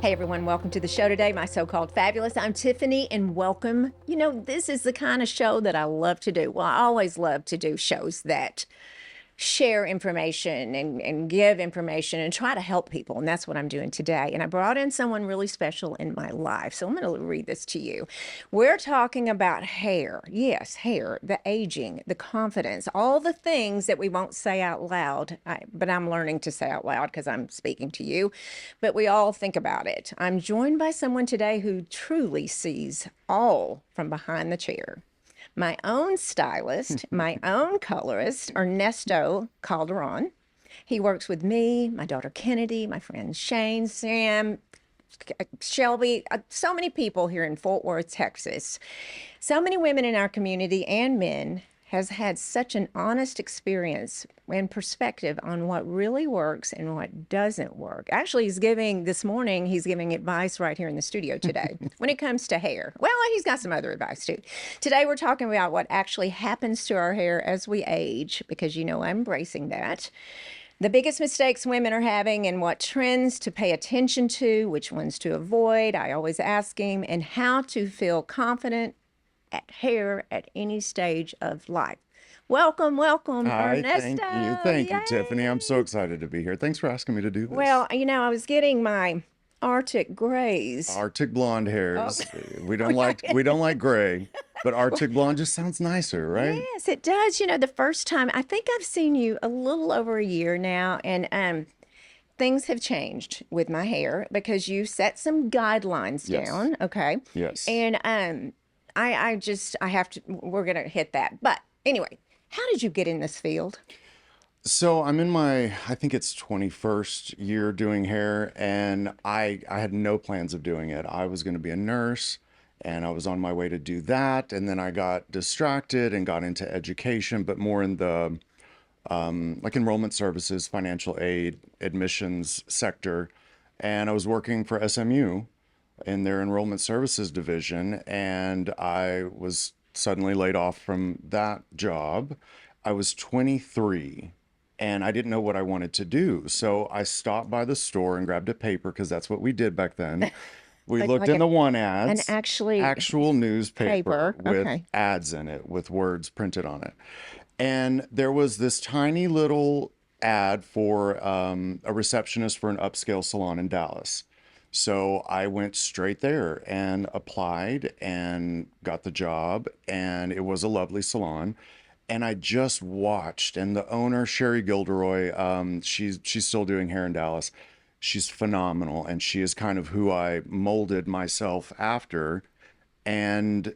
Hey everyone, welcome to the show today, My So-Called Fabulous. I'm Tiffany and welcome. You know, this is the kind of show that I love to do. Well, I always love to do shows that share information and give information and try to help people. And that's what I'm doing today. And I brought in someone really special in my life. So I'm going to read this to you. We're talking about hair. Yes, hair, the aging, the confidence, all the things that we won't say out loud. But I'm learning to say out loud because I'm speaking to you. But we all think about it. I'm joined by someone today who truly sees all from behind the chair. My own stylist, my own colorist, Ernesto Calderon. He works with me, my daughter Kennedy, my friends Shane, Sam, Shelby, so many people here in Fort Worth, Texas. So many women in our community and men has had such an honest experience and perspective on what really works and what doesn't work. Actually, he's giving advice right here in the studio today when it comes to hair. Well, he's got some other advice too. Today, we're talking about what actually happens to our hair as we age, because you know I'm embracing that. The biggest mistakes women are having and what trends to pay attention to, which ones to avoid. I always ask him, and how to feel confident at hair at any stage of life. Welcome, Hi, Ernesto. thank you, Tiffany. I'm so Yay! excited to be here. Thanks for asking me to do this. Well, you know, I was getting my Arctic grays. Arctic blonde Oh, hairs. We don't like gray, but Arctic blonde just sounds nicer, right? yes, it does. You know, the first time, I think I've seen you a little over a year now, and things have changed with my hair because you set some guidelines Yes. down, okay? Yes. And I have to, we're gonna hit that. But anyway, how did you get in this field? So I'm in my, I think it's 21st year doing hair, and I had no plans of doing it. I was going to be a nurse, and I was on my way to do that, and then I got distracted and got into education, but more in the like enrollment services, financial aid, admissions sector. And I was working for SMU in their enrollment services division, and I was suddenly laid off from that job. I was 23 and I didn't know what I wanted to do. So I stopped by the store and grabbed a paper because that's what we did back then. We Like looked like in a, the one an ads, actually actual newspaper paper. with Okay. ads in it, with words printed on it. And there was this tiny little ad for a receptionist for an upscale salon in Dallas. So I went straight there and applied and got the job, and it was a lovely salon. And I just watched, and the owner, Sherry Gilderoy, she's still doing hair in Dallas. She's phenomenal, and she is kind of who I molded myself after. And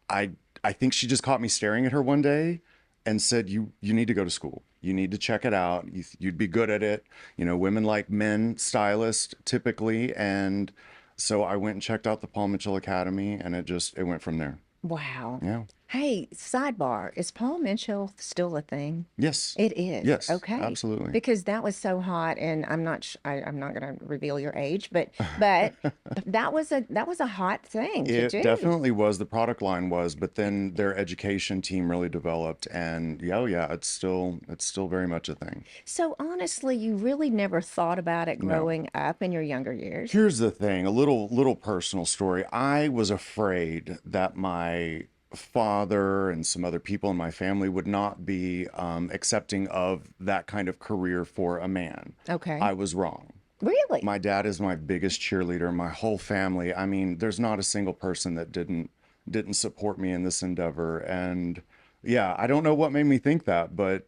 I I think she just caught me staring at her one day and said, "You need to go to school. You need to check it out. You'd be good at it. You know, women like men stylists typically." And so I went and checked out the Paul Mitchell Academy, and it went from there. Wow. Yeah. Hey, sidebar, is Paul Mitchell still a thing? Yes. It is. Yes. Okay. Absolutely. Because that was so hot, and I'm not going to reveal your age, but that was a hot thing to It do. definitely was. The product line was, but then their education team really developed, and yeah, oh yeah, it's still very much a thing. So honestly, you really never thought about it No. growing up in your younger years. Here's the thing, a little personal story. I was afraid that my father and some other people in my family would not be accepting of that kind of career for a man. Okay. I was wrong. Really? My dad is my biggest cheerleader. My whole family. I mean, there's not a single person that didn't support me in this endeavor. And yeah, I don't know what made me think that, but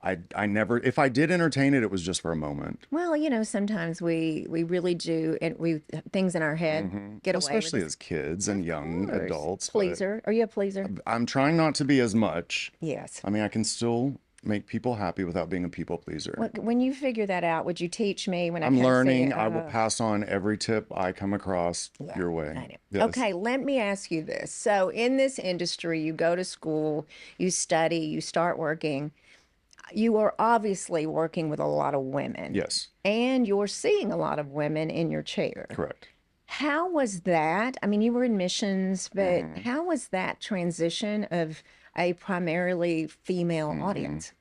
I never, if I did entertain it, it was just for a moment. Well, you know, sometimes we really do, and we things in our head get away with Especially us. as kids and Of young course. adults, but Pleaser. Are you a pleaser? I'm trying not to be as much. Yes. I mean, I can still make people happy without being a people pleaser. When you figure that out, would you teach me when I I'm come see you? learning. I will pass on every tip I come across Yeah, your I way. know. Yes. Okay, let me ask you this. So, in this industry, you go to school, you study, you start working. You are obviously working with a lot of women, Yes. and you're seeing a lot of women in your chair. Correct. How was that? I mean, you were in missions, but hmm how was that transition of a primarily female hmm audience?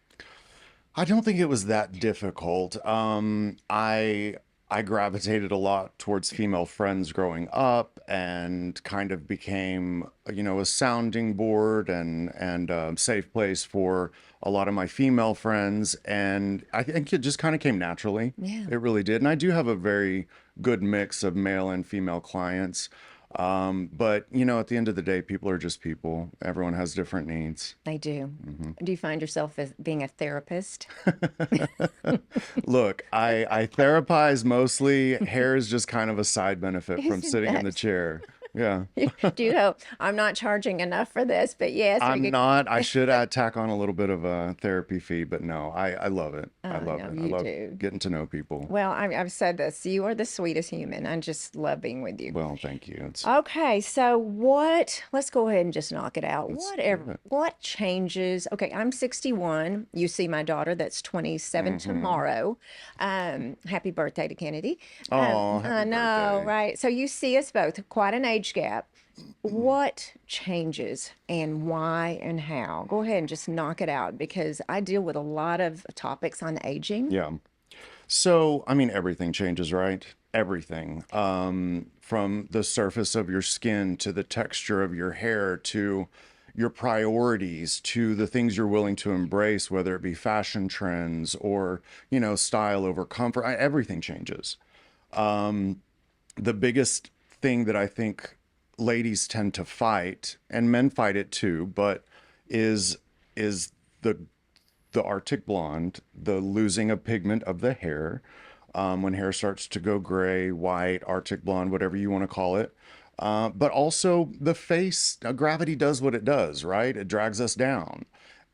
I don't think it was that difficult. I I gravitated a lot towards female friends growing up and kind of became, a sounding board and a safe place for a lot of my female friends. And I think it just kind of came naturally. Yeah, It really did. And I do have a very good mix of male and female clients. But, at the end of the day, people are just people. Everyone has different needs. they do. Do you find yourself as being a therapist? Look, I therapize mostly. Hair is just kind of a side benefit from Isn't sitting in the that? chair. Yeah. Do you know I'm not charging enough for this, but yes, we I'm could. not. I should add tack on a little bit of a therapy fee, but no, I love it. I I love know it. I you love do. getting to know people. Well, I've said this. You are the sweetest human. I just love being with you. Well, thank you. Okay, so let's go ahead and just knock it out. Let's do it. What changes? Okay, I'm 61. You see my daughter that's 27 Hmm. tomorrow. Happy birthday to Kennedy. Oh, I happy know, birthday. right? So you see us both, quite an age gap. What changes and why and how? Go ahead and just knock it out because I deal with a lot of topics on aging. Yeah. So, I mean, everything changes, right? Everything. From the surface of your skin to the texture of your hair to your priorities to the things you're willing to embrace, whether it be fashion trends or, style over comfort. Everything changes. The biggest thing that I think ladies tend to fight, and men fight it too, but is the Arctic blonde, the losing of pigment of the hair, when hair starts to go gray, white, Arctic blonde, whatever you want to call it. But also the face, gravity does what it does, right? It drags us down.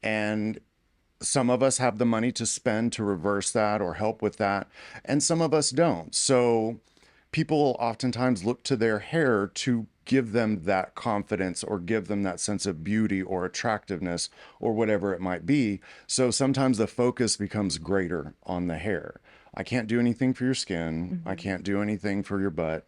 And some of us have the money to spend to reverse that or help with that, and some of us don't. So people oftentimes look to their hair to give them that confidence or give them that sense of beauty or attractiveness or whatever it might be. So sometimes the focus becomes greater on the hair. I can't do anything for your skin. I Mhm. can't do anything for your butt,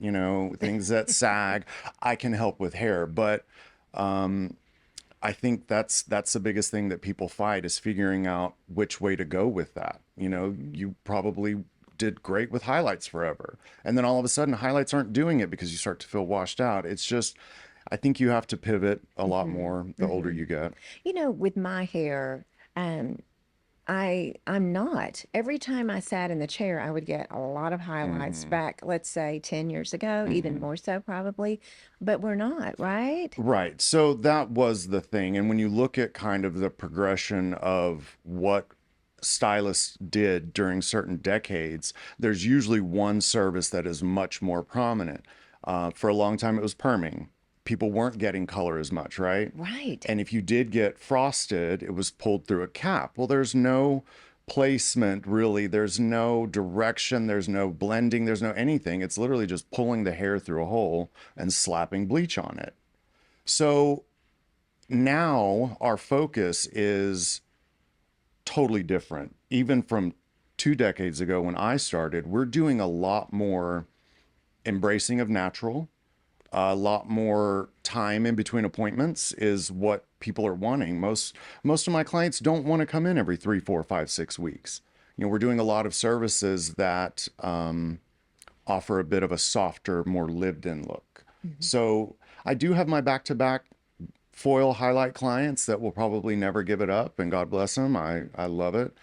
things that sag. I can help with hair, but I think that's the biggest thing that people fight is figuring out which way to go with that. You probably did great with highlights forever. And then all of a sudden highlights aren't doing it because you start to feel washed out. It's just I think you have to pivot a lot Mhm. more the older Mhm. you get. With my hair, um, I'm not. Every time I sat in the chair, I would get a lot of highlights Hmm. back, let's say 10 years ago, even Hmm. more so probably, but we're not, right? Right. So that was the thing. And when you look at kind of the progression of what stylists did during certain decades, there's usually one service that is much more prominent. For a long time, it was perming. People weren't getting color as much, right? Right. And if you did get frosted, it was pulled through a cap. Well, there's no placement really. There's no direction. There's no blending. There's no anything. It's literally just pulling the hair through a hole and slapping bleach on it. So now our focus is totally different. Even from 2 decades ago when I started, we're doing a lot more embracing of natural, a lot more time in between appointments is what people are wanting. Most of my clients don't want to come in every 3, 4, 5, 6 weeks. We're doing a lot of services that offer a bit of a softer, more lived-in look. Mhm. So I do have my back-to-back foil highlight clients that will probably never give it up, and God bless them. I love it.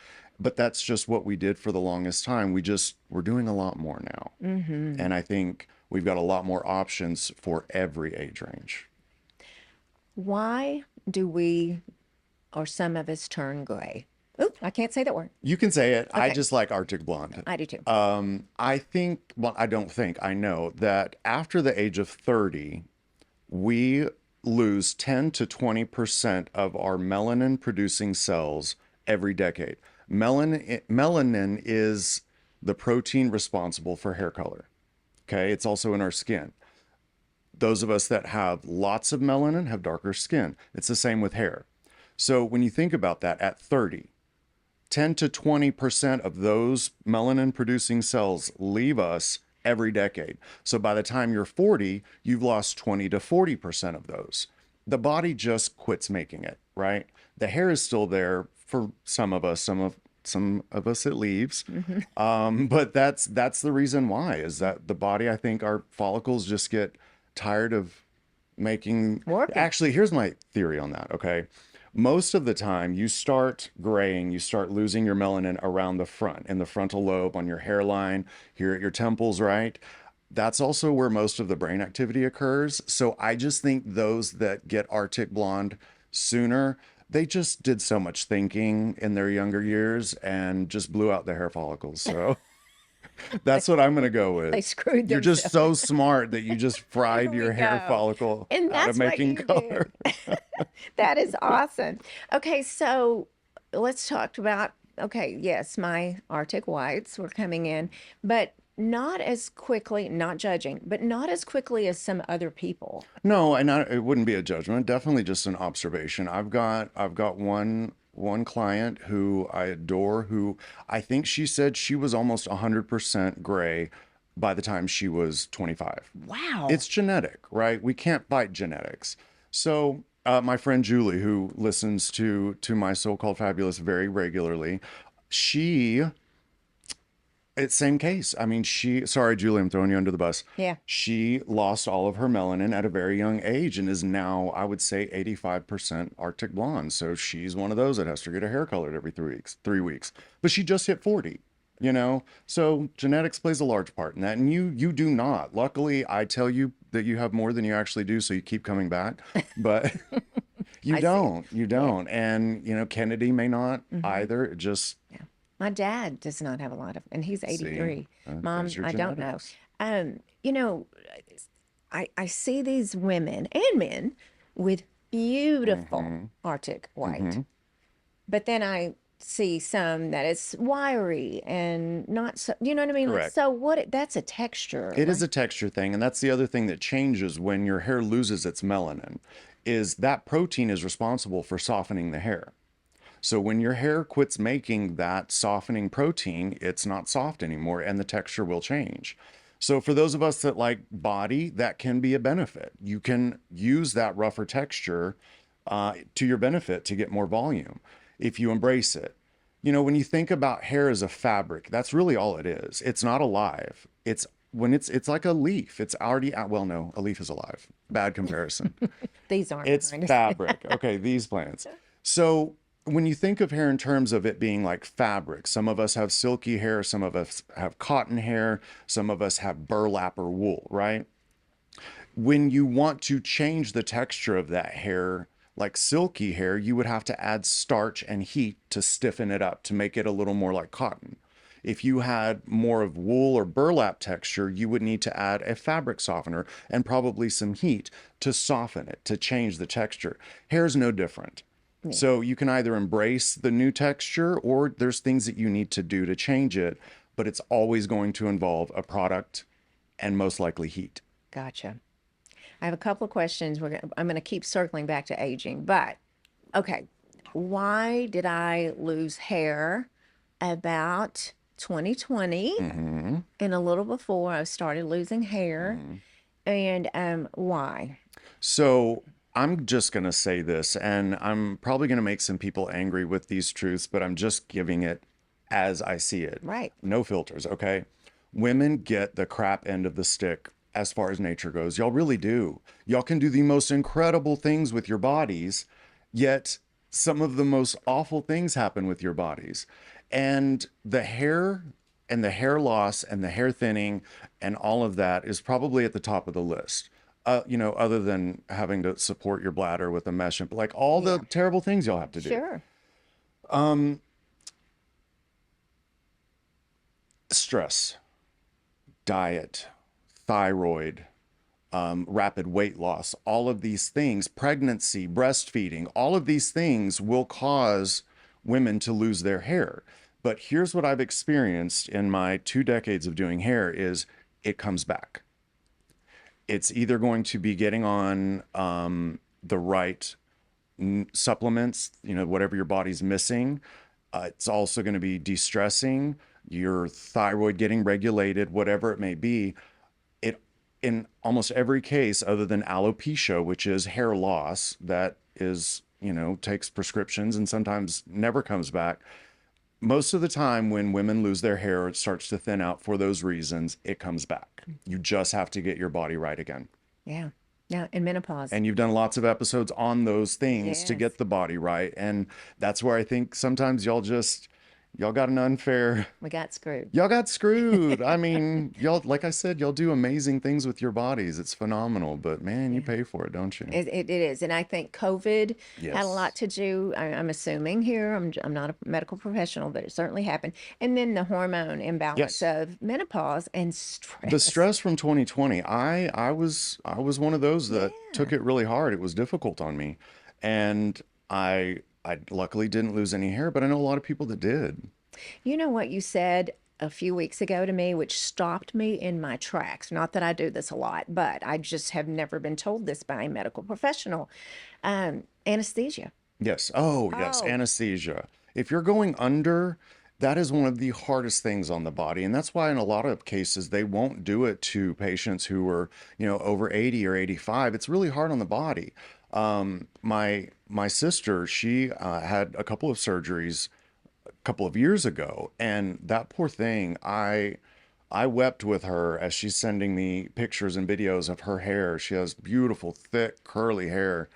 But that's just what we did for the longest time. We're doing a lot more now. Mhm. And I think we've got a lot more options for every age range. Why do we or some of us turn gray? Oop, I can't say that word. You can say it. I Okay, just like Arctic Blonde. I do too. I think, well, I don't think, I know that after the age of 30, we lose 10 to 20% of our melanin producing cells every decade. Melanin is the protein responsible for hair color. Okay. It's also in our skin. Those of us that have lots of melanin have darker skin. It's the same with hair. So when you think about that at 30, 10 to 20% of those melanin producing cells leave us every decade. So by the time you're 40, you've lost 20 to 40% of those. The body just quits making it, right? The hair is still there for some of us, some of some of us it leaves. Hmm. But that's the reason why, is that the body, I think our follicles just get tired of making. Working. Actually, here's my theory on that, okay? Most of the time you start graying, you start losing your melanin around the front, in the frontal lobe, on your hairline, here at your temples, right? That's also where most of the brain activity occurs. So I just think those that get Arctic blonde sooner, they just did so much thinking in their younger years and just blew out the hair follicles. So They, that's what I'm going to go they with. screwed You're just themselves. so smart that you just There fried we your hair go. follicle And out of that's what making you color. did. That is awesome. Okay, so let's talk about, okay, yes, my Arctic whites were coming in, but not as quickly, not judging, but not as quickly as some other people. No, and it wouldn't be a judgment. Definitely just an observation. I've got one client who I adore, who I think she said she was almost 100% gray by the time she was 25. Wow. It's genetic, right? We can't fight genetics. So, my friend Julie, who listens to my so-called fabulous very regularly, she it's same case. I mean, sorry, Julie, I'm throwing you under the bus. Yeah. She lost all of her melanin at a very young age and is now, I would say, 85% Arctic blonde. So she's one of those that has to get her hair colored every 3 weeks, 3 weeks. But she just hit 40, you know? So genetics plays a large part in that. And you do not. Luckily, I tell you that you have more than you actually do, so you keep coming back. But you I see. don't. You Yeah. don't. And, Kennedy may not Hmm. either. It just, Yeah. My dad does not have a lot of, and he's see, 83. there's Mom, your I don't know. genetics. You know, I see these women and men with beautiful Hmm. Arctic white, Hmm. but then I see some that it's wiry and not so, you know what I mean? Like, Correct. so that's a texture, It is right? a texture thing, and that's the other thing that changes when your hair loses its melanin, is that protein is responsible for softening the hair. So when your hair quits making that softening protein, it's not soft anymore and the texture will change. So for those of us that like body, that can be a benefit. You can use that rougher texture to your benefit to get more volume if you embrace it. When you think about hair as a fabric, that's really all it is. It's not alive. It's like a leaf. It's already well, no, a leaf is alive. Bad comparison. These aren't It's behind us. fabric. Okay, these plants. So when you think of hair in terms of it being like fabric, some of us have silky hair, some of us have cotton hair, some of us have burlap or wool, right? When you want to change the texture of that hair, like silky hair, you would have to add starch and heat to stiffen it up, to make it a little more like cotton. If you had more of wool or burlap texture, you would need to add a fabric softener and probably some heat to soften it, to change the texture. Hair's no different. Yeah, So you can either embrace the new texture, or there's things that you need to do to change it, but it's always going to involve a product and most likely heat. gotcha. I have a couple of questions. I'm gonna keep circling back to aging, but okay. Why did I lose hair about 2020 Hmm. and a little before I started losing hair? And why? So I'm just going to say this, and I'm probably going to make some people angry with these truths, but I'm just giving it as I see it. Right. No filters, okay? Women get the crap end of the stick as far as nature goes. Y'all really do. Y'all can do the most incredible things with your bodies, yet some of the most awful things happen with your bodies. And the hair and the hair loss and the hair thinning and all of that is probably at the top of the list. Other than having to support your bladder with a mesh, and like all the Yeah. terrible things you'll have to do. Sure. Um, Stress, diet, thyroid, rapid weight loss, all of these things, pregnancy, breastfeeding, all of these things will cause women to lose their hair. But here's what I've experienced in my 2 decades of doing hair is it comes back. It's either going to be getting on the right supplements, whatever your body's missing. It's also going to be de-stressing, your thyroid getting regulated, whatever it may be. It In almost every case, other than alopecia, which is hair loss, that is, takes prescriptions and sometimes never comes back. most of the time when women lose their hair, it starts to thin out for those reasons, it comes back. You just have to get your body right again. Yeah. Yeah. And menopause. And you've done lots of episodes on those things to Yes. get the body right. And that's where I think sometimes y'all got an unfair, We got screwed. y'all got screwed. I mean, y'all, like I said, y'all do amazing things with your bodies. It's phenomenal, but man, you Yeah. pay for it, don't you? It is. And I think COVID had a lot Yes. to do, I'm assuming here, I'm not a medical professional, but it certainly happened. And then the hormone imbalance Yes. of menopause and The stress. stress from 2020, I was one of those that Yeah. took it really hard. It was difficult on me. And I luckily didn't lose any hair, but I know a lot of people that did. You know what you said a few weeks ago to me, which stopped me in my tracks. Not that I do this a lot, but I just have never been told this by a medical professional. Anesthesia. Yes. Oh, yes. Oh, Anesthesia. If you're going under, that is one of the hardest things on the body. And that's why in a lot of cases, they won't do it to patients who are, over 80 or 85. It's really hard on the body. My sister, she had a couple of surgeries a couple of years ago, and that poor thing, I wept with her as she's sending me pictures and videos of her hair. She has beautiful, thick, curly hair,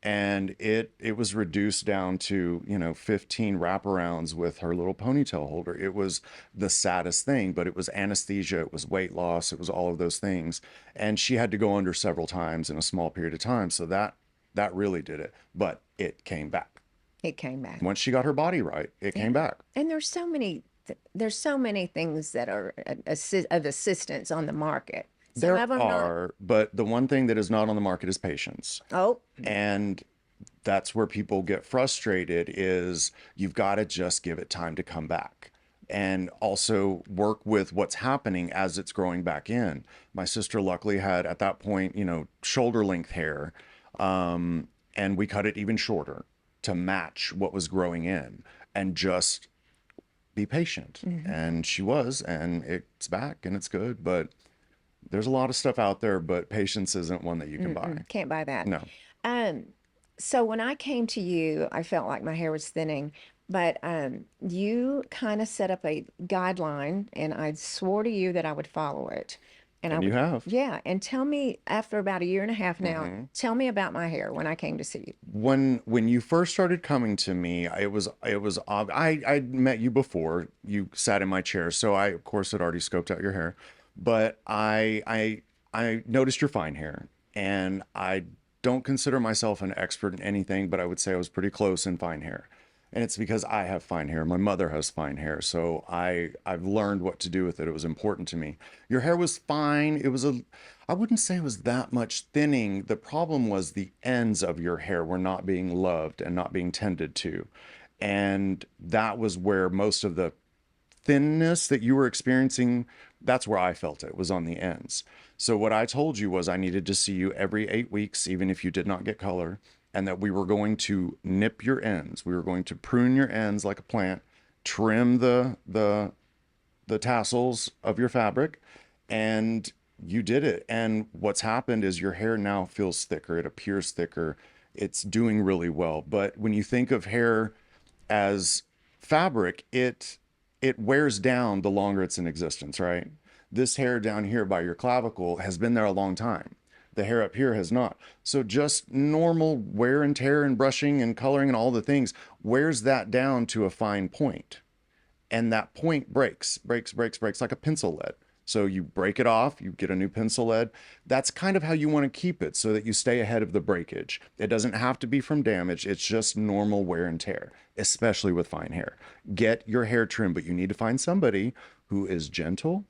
and it was reduced down to 15 wraparounds with her little ponytail holder. It was the saddest thing, but it was anesthesia, it was weight loss, it was all of those things, and she had to go under several times in a small period of time. So that really did it, but it came back it came back. once she got her body right. It came Yeah. back. And there's so many things that are of assistance on the market. Some There of them not. are, but the one thing that is not on the market is patience. Oh, And that's where people get frustrated is you've got to just give it time to come back and also work with what's happening as it's growing back in. My sister luckily had at that point, shoulder length hair, and we cut it even shorter to match what was growing in and just be patient. And she was, and it's back and it's good, but there's a lot of stuff out there, but patience isn't one that you can buy. can't buy that. No. Um, so when I came to you, I felt like my hair was thinning, but you kind of set up a guideline, and I swore to you that I would follow it. And I And you would, have. yeah. And tell me, after about a year and a half now, Mhm. tell me about my hair when I came to see you. When you first started coming to me, I met you before. You sat in my chair, so I of course had already scoped out your hair, but I noticed your fine hair, and I don't consider myself an expert in anything, but I would say I was pretty close in fine hair. And it's because I have fine hair. My mother has fine hair, so I've learned what to do with it. It was important to me. Your hair was fine. I wouldn't say it was that much thinning. The problem was the ends of your hair were not being loved and not being tended to. And that was where most of the thinness that you were experiencing, that's where I felt it, was on the ends. So what I told you was I needed to see you every 8 weeks, even if you did not get color, and that we were going to nip your ends. We were going to prune your ends like a plant, trim the tassels of your fabric, and you did it. And what's happened is your hair now feels thicker, it appears thicker, it's doing really well. But when you think of hair as fabric, it wears down the longer it's in existence, right? This hair down here by your clavicle has been there a long time. The hair up here has not. So just normal wear and tear and brushing and coloring and all the things wears that down to a fine point. And that point breaks like a pencil lead. So you break it off, you get a new pencil lead. That's kind of how you want to keep it so that you stay ahead of the breakage. It doesn't have to be from damage, it's just normal wear and tear, especially with fine hair. Get your hair trimmed, but you need to find somebody who is gentle,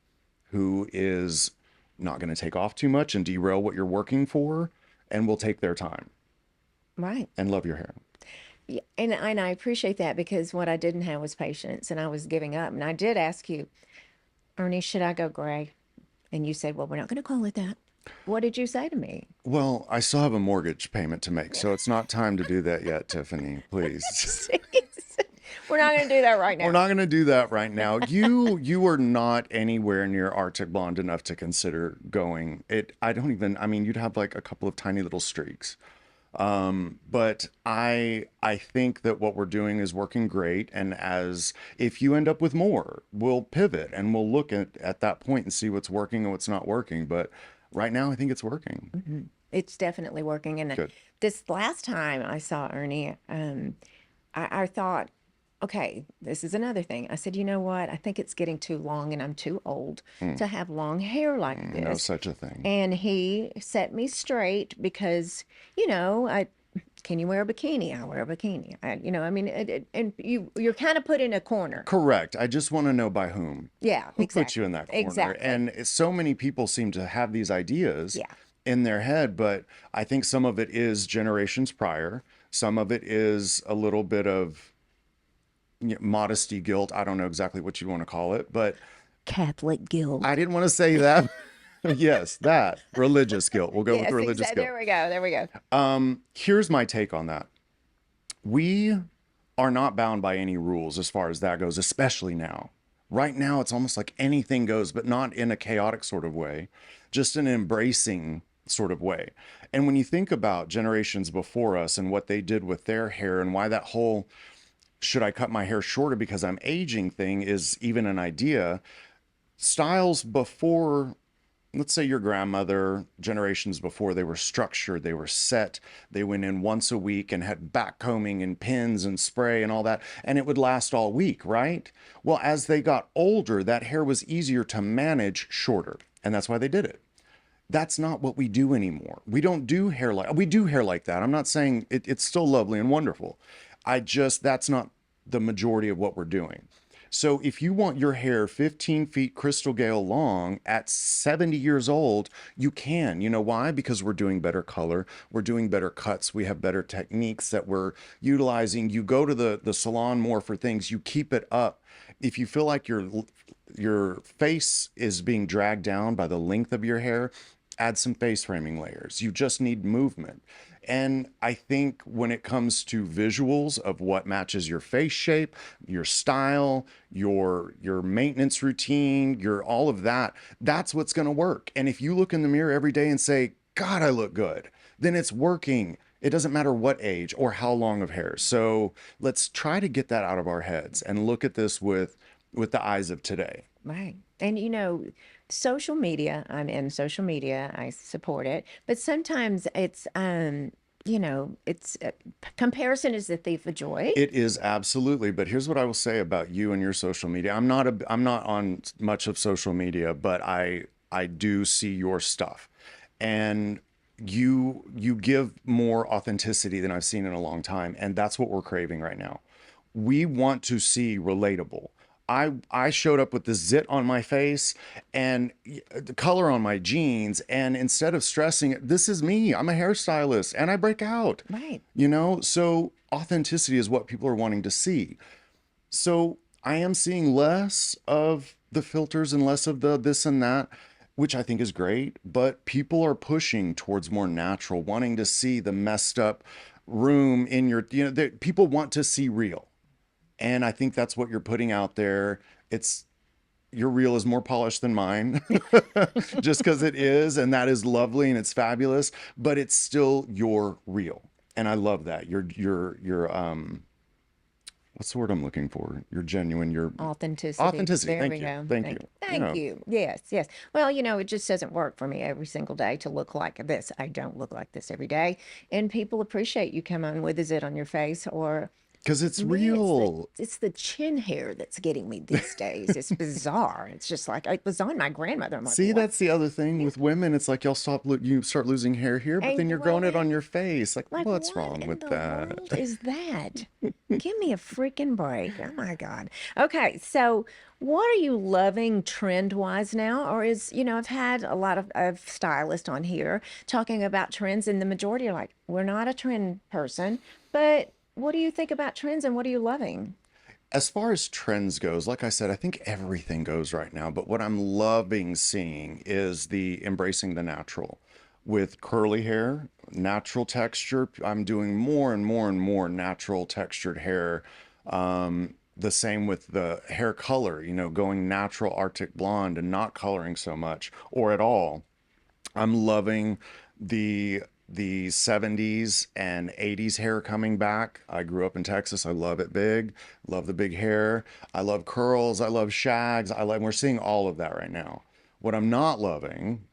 who is not going to take off too much and derail what you're working for, and will take their time Right. and love your hair. Yeah, and I appreciate that because what I didn't have was patience and I was giving up. And I did ask you, Ernie, should I go gray? And you said, well, we're not going to call it that. What did you say to me? Well, I still have a mortgage payment to make, so it's not time to do that yet, Tiffany. Please. We're not going to do that right We're now. not going to do that right now. You are not anywhere near Arctic Blonde enough to consider going. I don't even, I mean, you'd have like a couple of tiny little streaks. But I think that what we're doing is working great. And as if you end up with more, we'll pivot and we'll look at that point and see what's working and what's not working. But right now, I think it's working. It's definitely working. And Good. this last time I saw Ernie, I thought, okay, this is another thing. I said, you know what? I think it's getting too long and I'm too old to have long hair like No this. such a thing. And he set me straight because, I can you wear a bikini? I wear a bikini. I mean, and you're kind of put in a corner. Correct. I just want to know by whom. Yeah, Who put you in exactly. that corner? Exactly. And so many people seem to have these ideas Yeah. in their head, but I think some of it is generations prior. Some of it is a little bit of modesty guilt. I don't know exactly what you want to call it, but Catholic I guilt. didn't want to say that. Yes, that religious guilt. We'll go with Yes, religious exactly. guilt. There we go. There we go. Here's my take on that. We are not bound by any rules as far as that goes, especially now. Right now, it's almost like anything goes, but not in a chaotic sort of way, just an embracing sort of way. And when you think about generations before us and what they did with their hair and why that whole should I cut my hair shorter because I'm aging thing is even an idea, styles before, let's say your grandmother, generations before, they were structured, they were set, they went in once a week and had back combing and pins and spray and all that, and it would last all week, right? Well, as they got older, that hair was easier to manage shorter, and that's why they did it. That's not what we do anymore. We don't do hair like we do hair like that. I'm not saying it's still lovely and wonderful. That's not the majority of what we're doing. So if you want your hair 15 feet crystal gale long at 70 years old, you can. You know why? Because we're doing better color, we're doing better cuts, we have better techniques that we're utilizing. You go to the salon more for things, you keep it up. If you feel like your face is being dragged down by the length of your hair, add some face framing layers. You just need movement. And I think when it comes to visuals of what matches your face shape, your style, your maintenance routine, your all of that, that's what's going to work. And if you look in the mirror every day and say, "God, I look good," then it's working. It doesn't matter what age or how long of hair. So let's try to get that out of our heads and look at this with the eyes of today. Right. And social media, I'm in social media, I support it, but sometimes it's comparison is the thief of joy. It is absolutely, but here's what I will say about you and your social media. I'm not on much of social media, but I do see your stuff. And you give more authenticity than I've seen in a long time, and that's what we're craving right now. We want to see relatable. I showed up with the zit on my face and the color on my jeans, and instead of stressing it, this is me. I'm a hairstylist and I break out. Right. So authenticity is what people are wanting to see. So I am seeing less of the filters and less of the this and that, which I think is great, but people are pushing towards more natural, wanting to see the messed up room in people want to see real. And I think that's what you're putting out there. It's Your reel is more polished than mine, just because it is, and that is lovely and it's fabulous, but it's still your reel. And I love that. Your what's the word I'm looking for? You're genuine, your Authenticity. authenticity. There we Thank you. go. Thank you. Thank you. Yes, yes. Well, it just doesn't work for me every single day to look like this. I don't look like this every day. And people appreciate you come on with a zit on your face, or Because it's me, it's the real. it's the chin hair that's getting me these days. It's bizarre. It's just like it was on my grandmother. I'm like, See, what? that's the other thing with women. It's like you start losing hair here, but And then you're growing it what? on your face. Like, Like, what's what wrong in with the that? world is that? Give me a freaking break. Oh my God. Okay, so what are you loving trend wise now? Or I've had a lot of stylists on here talking about trends, and the majority are like, we're not a trend person, but what do you think about trends and what are you loving? As far as trends goes, like I said, I think everything goes right now, but what I'm loving seeing is the embracing the natural with curly hair, natural texture. I'm doing more and more and more natural textured hair. The same with the hair color, going natural Arctic blonde and not coloring so much or at all. I'm loving the the 70s and 80s hair coming back. I grew up in Texas. I love it big. Love the big hair. I love curls. I love shags. We're seeing all of that right now. What I'm not loving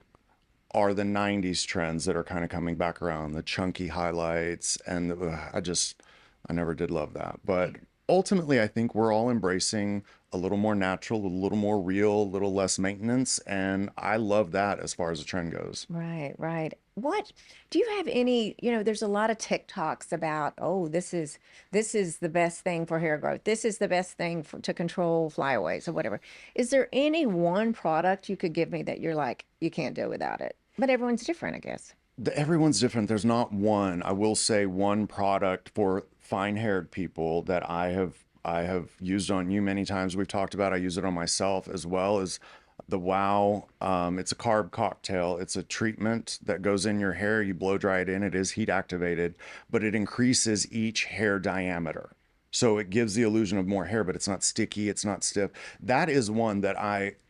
are the 90s trends that are kind of coming back around, the chunky highlights. And I never did love that. But ultimately, I think we're all embracing a little more natural, a little more real, a little less maintenance. And I love that as far as the trend goes. Right, right. What do you have any, there's a lot of TikToks about, oh, this is the best thing for hair growth. This is the best thing to control flyaways or whatever. Is there any one product you could give me that you're like, you can't do without it? But everyone's different, I guess. Everyone's different. There's not one. I will say one product for fine-haired people that I have used on you many times. We've talked about. I use it on myself as well as the Wow. It's a carb cocktail. It's a treatment that goes in your hair. You blow dry it in. It is heat activated, but it increases each hair diameter. So it gives the illusion of more hair, but it's not sticky. It's not stiff. That is one that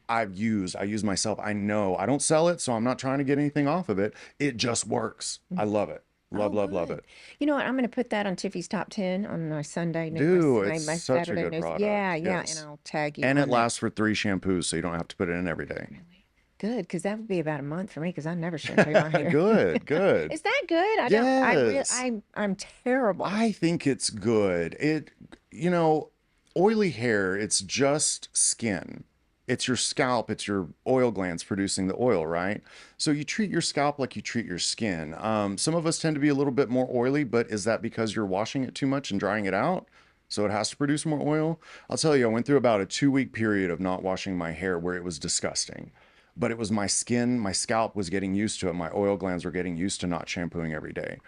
I've used. I use myself. I know I don't sell it, so I'm not trying to get anything off of it. It just works. I love it. Oh, Love, love, love good. it. You know what? I'm going to put that on Tiffy's top 10 on my Sunday Do. It's my such a Saturday good news. Yeah, product. yeah, and Yes. I'll tag you And it on that. lasts for 3 shampoos, so you don't have to put it in every day. Good, because that would be about a month for me because I never shampoo my hair. Good, good. Is that good? I don't. Yes. I'm terrible. I think it's good. You know, oily hair, it's just skin. It's your scalp, it's your oil glands producing the oil, right? So you treat your scalp like you treat your skin. Some of us tend to be a little bit more oily, but is that because you're washing it too much and drying it out? So it has to produce more oil? I'll tell you, I went through about a 2 week period of not washing my hair where it was disgusting. But it was my skin, my scalp was getting used to it. My oil glands were getting used to not shampooing every day.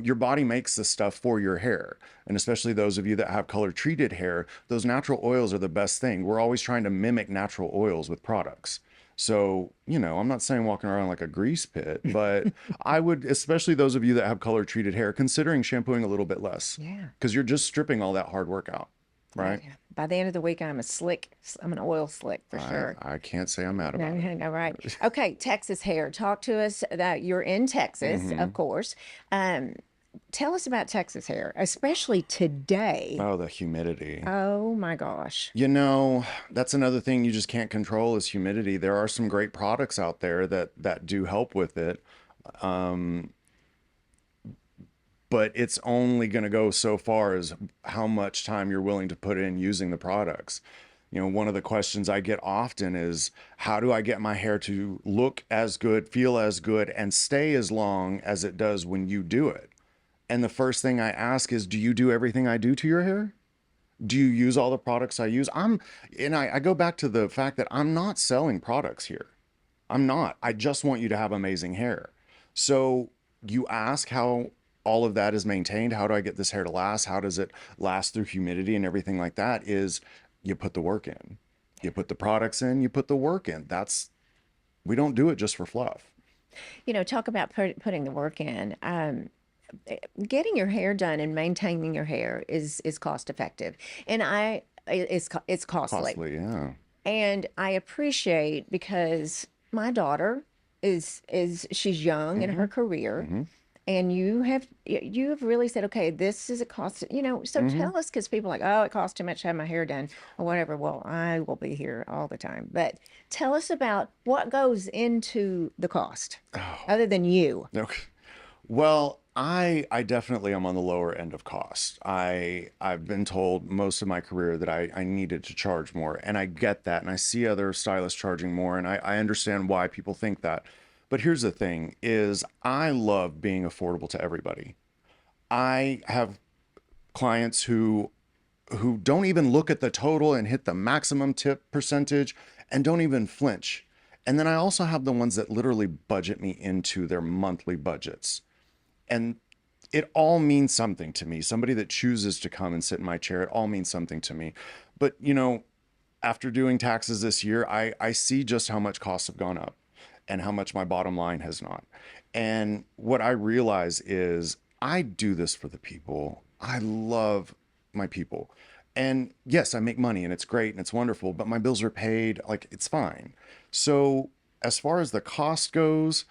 Your body makes this stuff for your hair. And especially those of you that have color treated hair, those natural oils are the best thing. We're always trying to mimic natural oils with products. So, I'm not saying walking around like a grease pit, but I would, especially those of you that have color treated hair, considering shampooing a little bit less Yeah. because you're just stripping all that hard work out, right? Yeah. By the end of the week, I'm an oil slick for sure. I can't say I'm mad No, about it. no, right. Okay, Texas hair. Talk to us that you're in Texas, Hmm. of course. Um, Tell us about Texas hair, especially today. Oh, the humidity. Oh my gosh. That's another thing you just can't control is humidity. There are some great products out there that do help with it, but it's only going to go so far as how much time you're willing to put in using the products. One of the questions I get often is, how do I get my hair to look as good, feel as good, and stay as long as it does when you do it? And the first thing I ask is, do you do everything I do to your hair? Do you use all the products I use? I go back to the fact that I'm not selling products here. I'm not. I just want you to have amazing hair. So you ask how all of that is maintained. How do I get this hair to last? How does it last through humidity and everything like that? Is you put the work in. You put the products in, you put the work in. We don't do it just for fluff. Talk about putting the work in. Getting your hair done and maintaining your hair is cost effective, and it's costly. Costly, yeah. And I appreciate because my daughter is she's young in her career, and you have really said, okay, this is a cost, so tell us, because people are like, oh, it costs too much to have my hair done or whatever. Well, I will be here all the time, but tell us about what goes into the cost other than you. Okay. Well, I definitely am on the lower end of cost. I've been told most of my career that I needed to charge more, and I get that, and I see other stylists charging more, and I understand why people think that. But here's the thing is I love being affordable to everybody. I have clients who don't even look at the total and hit the maximum tip percentage and don't even flinch. And then I also have the ones that literally budget me into their monthly budgets. And it all means something to me. Somebody that chooses to come and sit in my chair, it all means something to me. But, after doing taxes this year, I see just how much costs have gone up and how much my bottom line has not. And what I realize is I do this for the people. I love my people. And yes, I make money and it's great and it's wonderful, but my bills are paid. Like, it's fine. So as far as the cost goes,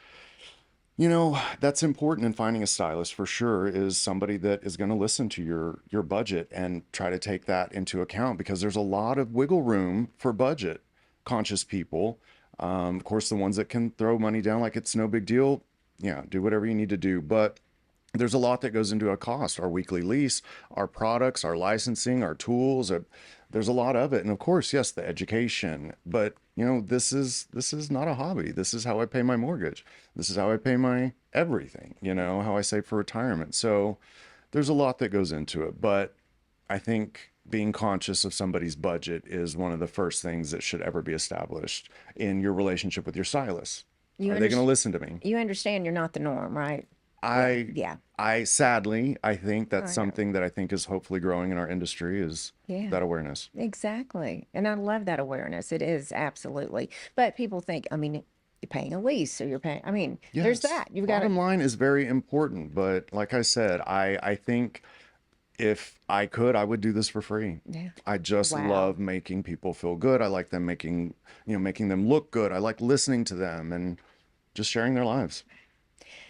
You know, that's important in finding a stylist for sure, is somebody that is going to listen to your budget and try to take that into account, because there's a lot of wiggle room for budget conscious people. Of course, the ones that can throw money down like it's no big deal, yeah, do whatever you need to do. But there's a lot that goes into a cost: our weekly lease, our products, our licensing, our tools. There's a lot of it. And of course, yes, the education. But you know, this is not a hobby. This is how I pay my mortgage. This is how I pay my everything, you know, how I save for retirement. So there's a lot that goes into it. But I think being conscious of somebody's budget is one of the first things that should ever be established in your relationship with your stylist. You Are they going to understand? listen to me? You understand you're not the norm, right? Yeah, I yeah, I sadly, I think that's I know. something that I think is hopefully growing in our industry, is Yeah, that awareness. exactly. And I love that awareness. It is absolutely. But people think, I mean, you're paying a lease, so you're paying. I mean, there's Yes. that. You've got to. Bottom line is very important, but like I said, I think if I could, I would do this for free. Yeah. I just Wow. love making people feel good. I like them making, making them look good. I like listening to them and just sharing their lives.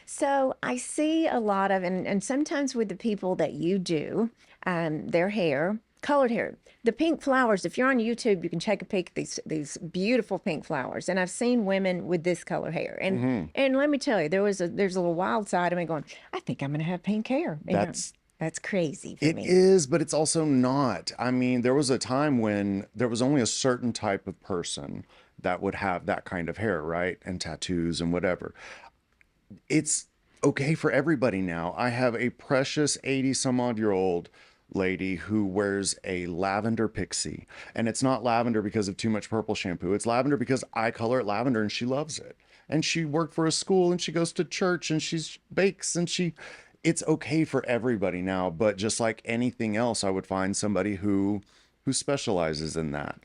So I see a lot of, and sometimes with the people that you do, their hair, colored hair, the pink flowers. If you're on YouTube, you can take a peek at these beautiful pink flowers. And I've seen women with this color hair, Hmm. and let me tell you, there's a little wild side of me going, I think I'm gonna have pink hair. That's That's crazy for It me. is, but it's also not. I mean, there was a time when there was only a certain type of person that would have that kind of hair, right? And tattoos and whatever. It's okay for everybody now. I have a precious 80 some odd year old lady who wears a lavender pixie. And it's not lavender because of too much purple shampoo. It's lavender because I color it lavender and she loves it. And she worked for a school and she goes to church and she bakes and it's okay for everybody now. But just like anything else, I would find somebody who specializes in that,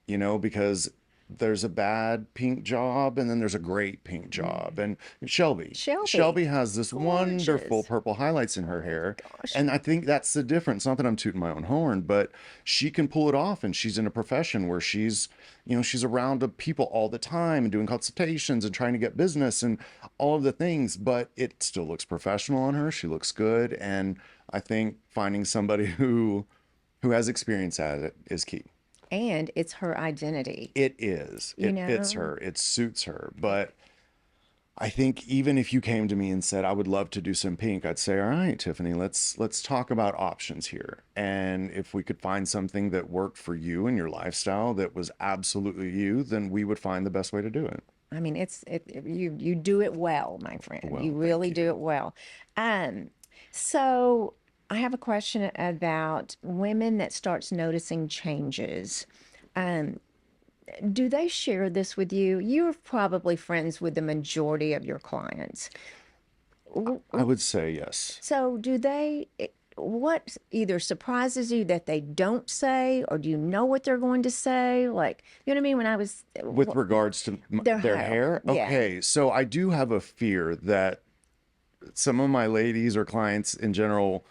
because there's a bad pink job and then there's a great pink job. And Shelby, Shelby, Shelby has this wonderful gorgeous. purple highlights in her Oh my hair. gosh. And I think that's the difference. Not that I'm tooting my own horn, but she can pull it off, and she's in a profession where she's around people all the time and doing consultations and trying to get business and all of the things, but it still looks professional on her. She looks good. And I think finding somebody who has experience at it is key. And it's her identity, It is. you It fits know? her. It suits her. But I think even if you came to me and said, I would love to do some pink, I'd say, all right, Tiffany, let's talk about options here. And if we could find something that worked for you and your lifestyle that was absolutely you, then we would find the best way to do it. I mean, you do it well, my friend. You Well, really thank do you. it well. Um, so I have a question about women that starts noticing changes. Um, do they share this with you? You're probably friends with the majority of your clients. W- I w- would say yes. So do they, what either surprises you that they don't say, or do you know what they're going to say? Like, you know what I mean? When I was, With regards to their their hair. hair, Yeah. okay, so I do have a fear that some of my ladies or clients in general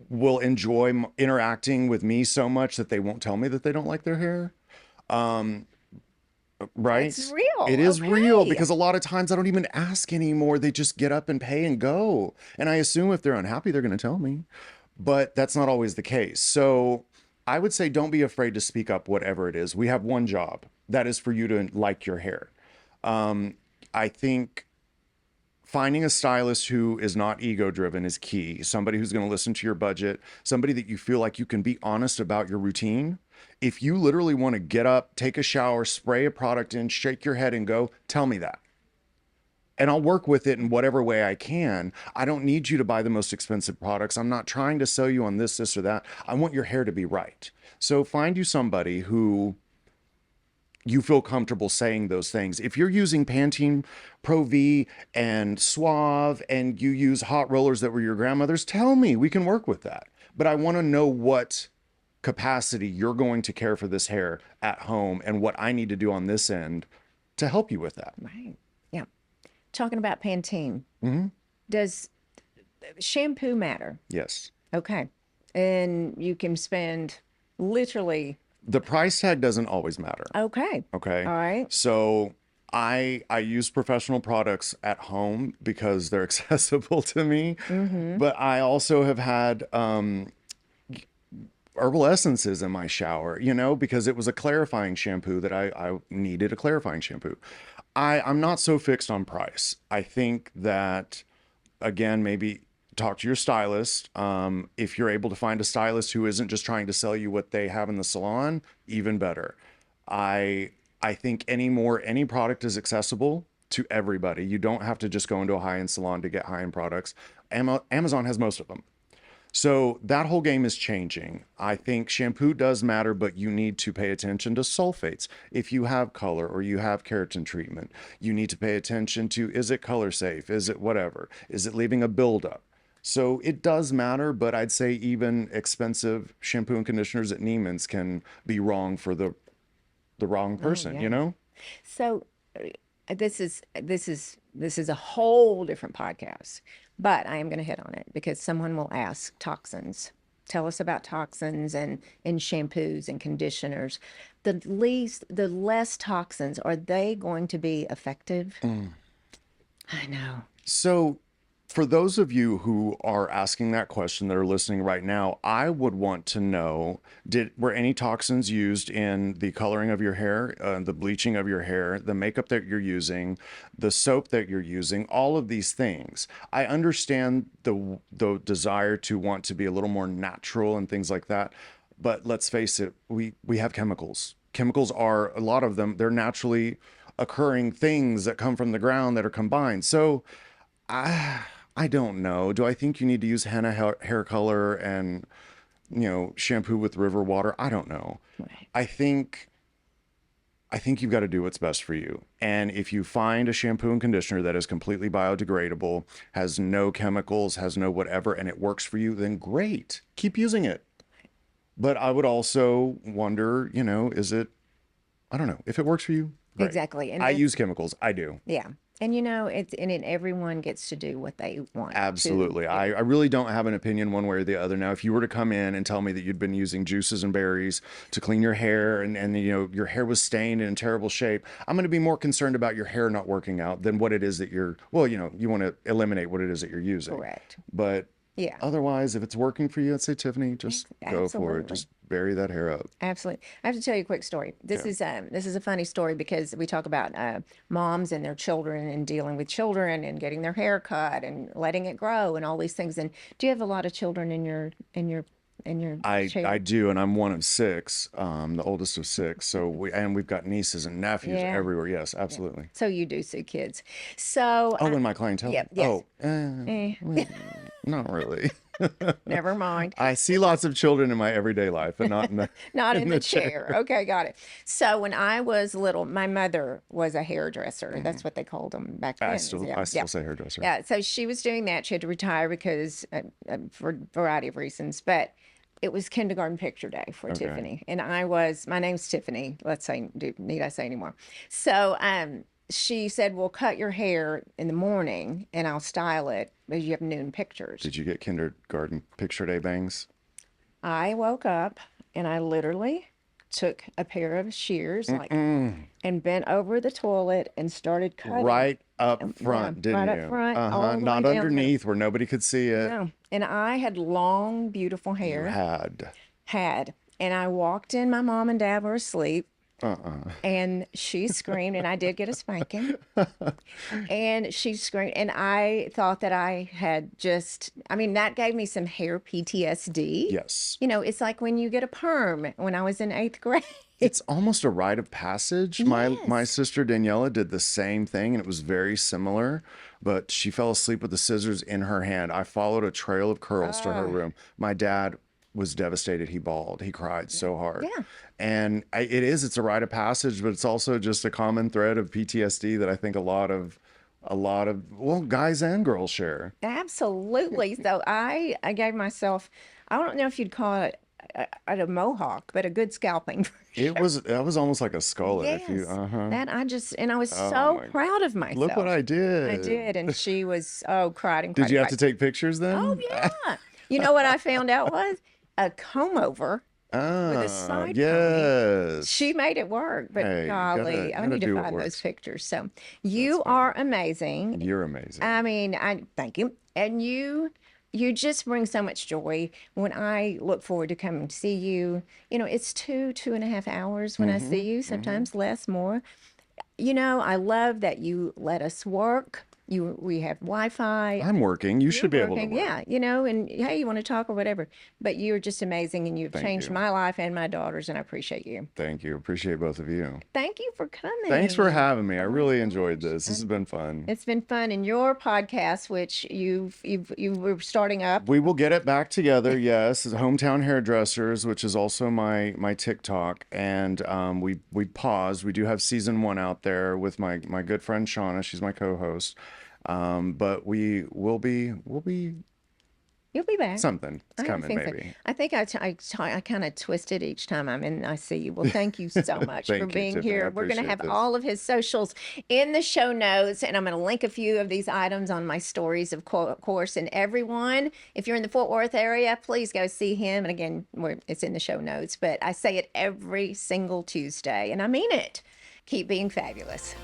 will enjoy interacting with me so much that they won't tell me that they don't like their hair. Um, That's right? It real. is real, Okay. because a lot of times I don't even ask anymore. They just get up and pay and go. And I assume if they're unhappy, they're going to tell me. But that's not always the case. So I would say don't be afraid to speak up, whatever it is. We have one job, that is for you to like your hair. Um, I think finding a stylist who is not ego driven is key. Somebody who's going to listen to your budget, somebody that you feel like you can be honest about your routine. If you literally want to get up, take a shower, spray a product in, shake your head and go, tell me that. And I'll work with it in whatever way I can. I don't need you to buy the most expensive products. I'm not trying to sell you on this, or that. I want your hair to be right. So find you somebody who you feel comfortable saying those things. If you're using Pantene Pro V and Suave and you use hot rollers that were your grandmother's, tell me, we can work with that. But I want to know what capacity you're going to care for this hair at home and what I need to do on this end to help you with that. Right. Yeah. Talking about Pantene, Hmm. does shampoo matter? Yes. Okay. And you can spend literally, The price tag doesn't always matter. okay. Okay. All right. So I use professional products at home because they're accessible to me, Mm-hmm. but I also have had herbal essences in my shower, because it was a clarifying shampoo that I needed a clarifying shampoo. I'm not so fixed on price. I think that, again, maybe talk to your stylist. If you're able to find a stylist who isn't just trying to sell you what they have in the salon, even better. I I think any product is accessible to everybody. You don't have to just go into a high-end salon to get high-end products. Amazon has most of them. So that whole game is changing. I think shampoo does matter, but you need to pay attention to sulfates. If you have color or you have keratin treatment, you need to pay attention to, is it color safe? Is it whatever? Is it leaving a buildup? So it does matter, but I'd say even expensive shampoo and conditioners at Neiman's can be wrong for the wrong Oh person, you yeah. know? So this is a whole different podcast, but I am going to hit on it because someone will ask toxins. Tell us about toxins and in shampoos and conditioners. The less toxins, are they going to be effective? I know. So, for those of you who are asking that question that are listening right now, I would want to know, were any toxins used in the coloring of your hair, the bleaching of your hair, the makeup that you're using, the soap that you're using, all of these things. I understand the desire to want to be a little more natural and things like that, but let's face it, we have chemicals. Chemicals are, a lot of them, they're naturally occurring things that come from the ground that are combined. So, I I don't know. Do I think you need to use henna hair color and, shampoo with river water? I don't know. Right. I think I think you've got to do what's best for you. And if you find a shampoo and conditioner that is completely biodegradable, has no chemicals, has no whatever, and it works for you, then great. Keep using it. But I would also wonder, is it, I don't know, if it works for you, great. Exactly. And I that's, use chemicals. I do. yeah. And everyone gets to do what they want to. Absolutely. Yeah. I really don't have an opinion one way or the other. Now, if you were to come in and tell me that you'd been using juices and berries to clean your hair and your hair was stained and in terrible shape, I'm going to be more concerned about your hair not working out than what it is that you want to eliminate what it is that you're using. Correct. But Yeah. otherwise, if it's working for you, I'd say, Tiffany, just go for it. Absolutely. Just bury that hair up. Absolutely. I have to tell you a quick story. Yeah. This is a funny story because we talk about moms and their children and dealing with children and getting their hair cut and letting it grow and all these things. And do you have a lot of children in your I share? do, and I'm one of six, the oldest of six. So we've got nieces and nephews Yeah. everywhere. Yes, absolutely. So you do see kids. So Oh, in my clientele? yeah, yes. Oh, Eh, not really. never mind. I see lots of children in my everyday life, but not in the Not in in the the chair. chair. Okay, got it. So when I was little, my mother was a hairdresser. That's what they called them back then. I Yeah, yeah. still say hairdresser. Yeah, so she was doing that. She had to retire because for a variety of reasons, but it was kindergarten picture day for Okay. Tiffany, and my name's Tiffany. Let's say, need I say anymore? So, she said, "Well, cut your hair in the morning, and I'll style it because you have noon pictures." Did you get kindergarten picture day bangs? I woke up and I literally took a pair of shears and bent over the toilet and started cutting. Right up Yeah, front, didn't right up you? front, all Uh-huh. the way Not down the middle. underneath where nobody could see it. No. And I had long, beautiful You hair, had. and I walked in, my mom and dad were asleep, Uh-uh. and she screamed, and I did get a spanking, and she screamed, and I thought that I had that gave me some hair PTSD. Yes. It's like when you get a perm when I was in eighth grade. It's almost a rite of passage. My Yes. sister Daniela did the same thing, and it was very similar, but she fell asleep with the scissors in her hand. I followed a trail of curls to her room. My dad was devastated. He bawled. He cried so hard. Yeah. And it's a rite of passage, but it's also just a common thread of PTSD that I think well, guys and girls share. Absolutely. So I gave myself, I don't know if you'd call it a mohawk, but a good scalping. That was almost like a skullet if you Yes. uh-huh. And I was Oh so my, proud of look what myself. I did. I did. And she was, cried and Did cried you and have to cried. take pictures Oh, then? yeah. You know what I found out was a comb over with a Ah, side pony. She yes. made it work, but Hey, golly, I you gotta need to do what find those works. pictures. So That's you funny. are amazing. You're amazing. I mean, I thank you. And you just bring so much joy. When I look forward to coming to see you, it's 2.5 hours when I see Mm-hmm. you, Mm-hmm. sometimes less, more. I love that you let us work. We have Wi-Fi. I'm working. You You're should be able to working, work. yeah, and hey, you want to talk or whatever. But you're just amazing and you've Thank changed you. my life and my daughter's, and I appreciate you. Thank you. Appreciate both of you. Thank you for Thanks for coming. having me. I Oh my really enjoyed gosh. this. This has been fun. It's been fun. And your podcast, which you were starting up. We will get it back together. Yes, Hometown Hairdressers, which is also my TikTok, and we paused. We do have season 1 out there with my good friend Shauna. She's my co-host. But we'll be You'll be back. something. It's I have a coming, feeling so. maybe. I think I kind of twisted each time I see you. Well, thank you so much for Thank you, being Tiffany. I here. We're going to appreciate have this. all of his socials in the show notes, and I'm going to link a few of these items on my stories, of course. And everyone, if you're in the Fort Worth area, please go see him. And again, it's in the show notes, but I say it every single Tuesday, and I mean it. Keep being fabulous.